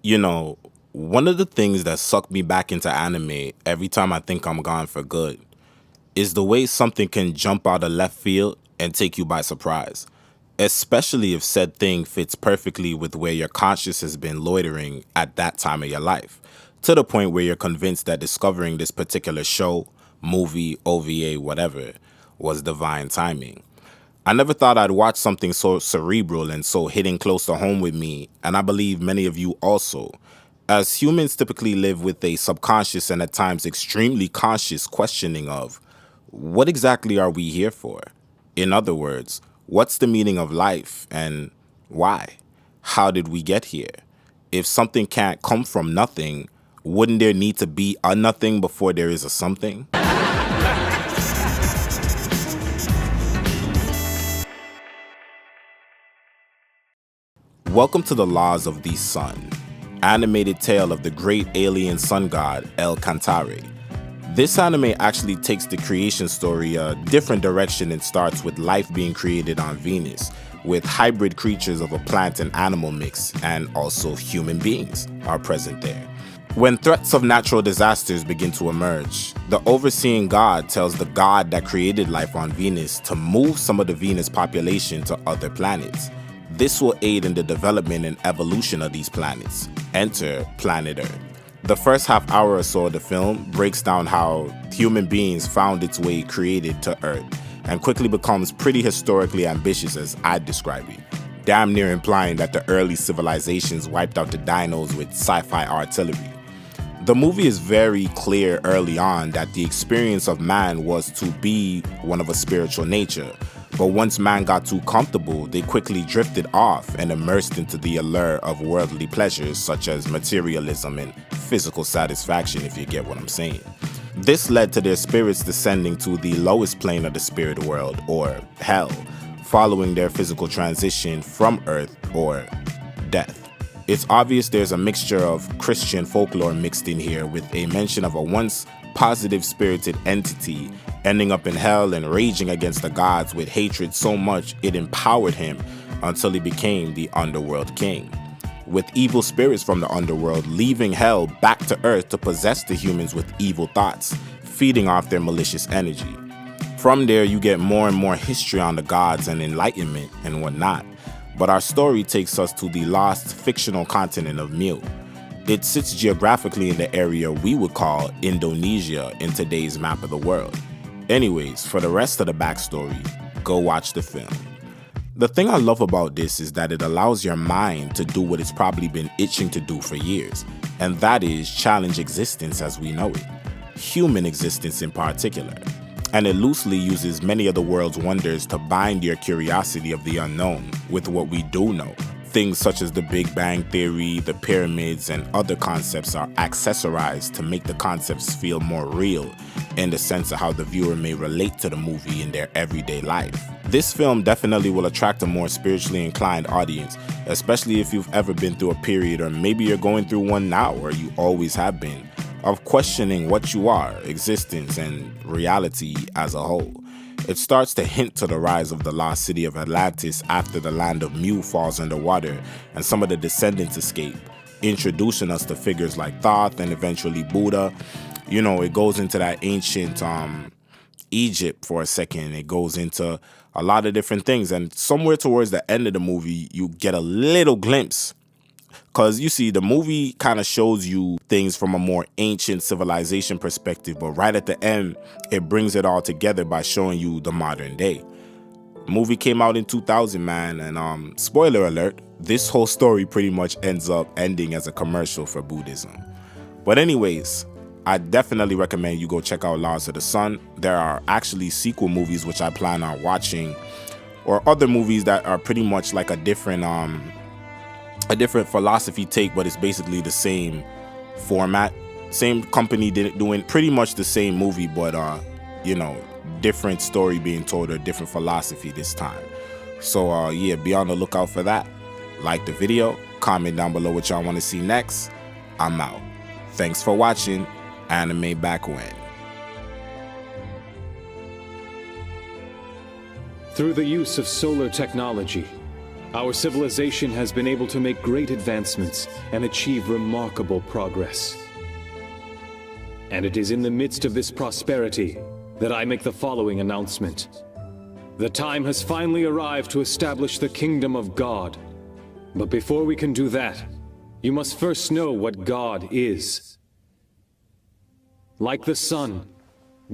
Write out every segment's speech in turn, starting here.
You know, one of the things that sucked me back into anime every time I think I'm gone for good is the way something can jump out of left field and take you by surprise, especially if said thing fits perfectly with where your conscious has been loitering at that time of your life, to the point where you're convinced that discovering this particular show, movie, OVA, whatever, was divine timing. I never thought I'd watch something so cerebral and so hitting close to home with me, and I believe many of you also. As humans typically live with a subconscious and at times extremely conscious questioning of, what exactly are we here for? In other words, what's the meaning of life and why? How did we get here? If something can't come from nothing, wouldn't there need to be a nothing before there is a something? Welcome to the Laws of the Sun, animated tale of the great alien sun god El Cantare. This anime actually takes the creation story a different direction and starts with life being created on Venus, with hybrid creatures of a plant and animal mix, and also human beings are present there. When threats of natural disasters begin to emerge, the overseeing god tells the god that created life on Venus to move some of the Venus population to other planets. This will aid in the development and evolution of these planets. Enter planet Earth. The first half hour or so of the film breaks down how human beings found its way created to Earth and quickly becomes pretty historically ambitious as I'd describe it, damn near implying that the early civilizations wiped out the dinos with sci-fi artillery. The movie is very clear early on that the experience of man was to be one of a spiritual nature, but once man got too comfortable, they quickly drifted off and immersed into the allure of worldly pleasures such as materialism and physical satisfaction, if you get what I'm saying. This led to their spirits descending to the lowest plane of the spirit world, or hell, following their physical transition from earth, or death. It's obvious there's a mixture of Christian folklore mixed in here with a mention of a once positive spirited entity ending up in hell and raging against the gods with hatred so much it empowered him until he became the underworld king, with evil spirits from the underworld leaving hell back to earth to possess the humans with evil thoughts, feeding off their malicious energy. From there, you get more and more history on the gods and enlightenment and whatnot. But our story takes us to the lost fictional continent of Mu. It sits geographically in the area we would call Indonesia in today's map of the world. Anyways, for the rest of the backstory, go watch the film. The thing I love about this is that it allows your mind to do what it's probably been itching to do for years, and that is challenge existence as we know it, human existence in particular. And it loosely uses many of the world's wonders to bind your curiosity of the unknown with what we do know. Things such as the Big Bang Theory, the pyramids, and other concepts are accessorized to make the concepts feel more real in the sense of how the viewer may relate to the movie in their everyday life. This film definitely will attract a more spiritually inclined audience, especially if you've ever been through a period, or maybe you're going through one now, or you always have been, of questioning what you are, existence, and reality as a whole. It starts to hint to the rise of the lost city of Atlantis after the land of Mu falls underwater and some of the descendants escape, introducing us to figures like Thoth and eventually Buddha. You know, it goes into that ancient Egypt for a second. It goes into a lot of different things, and somewhere towards the end of the movie, you get a little glimpse. Because you see, the movie kind of shows you things from a more ancient civilization perspective, but right at the end, it brings it all together by showing you the modern day. The movie came out in 2000, man, and spoiler alert, this whole story pretty much ends up ending as a commercial for Buddhism. But anyways, I definitely recommend you go check out Laws of the Sun. There are actually sequel movies which I plan on watching, or other movies that are pretty much like a different philosophy take, but it's basically the same format. Same company doing pretty much the same movie, but you know, different story being told or different philosophy this time. So yeah, be on the lookout for that. Like the video, comment down below what y'all want to see next. I'm out. Thanks for watching Anime Back When. Through the use of solar technology, Our civilization has been able to make great advancements and achieve remarkable progress. And it is in the midst of this prosperity that I make the following announcement. The time has finally arrived to establish the kingdom of God. But before we can do that, you must first know what God is. Like the sun,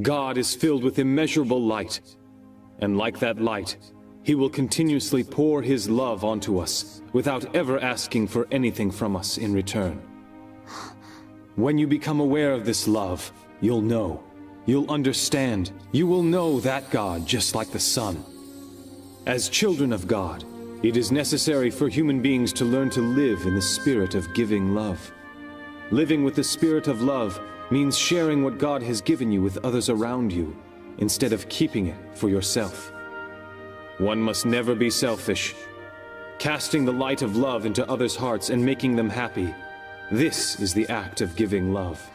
God is filled with immeasurable light. And like that light, He will continuously pour His love onto us without ever asking for anything from us in return. When you become aware of this love, you'll know, you'll understand, you will know that God just like the sun. As children of God, it is necessary for human beings to learn to live in the spirit of giving love. Living with the spirit of love means sharing what God has given you with others around you, instead of keeping it for yourself. One must never be selfish. Casting the light of love into others' hearts and making them happy, this is the act of giving love.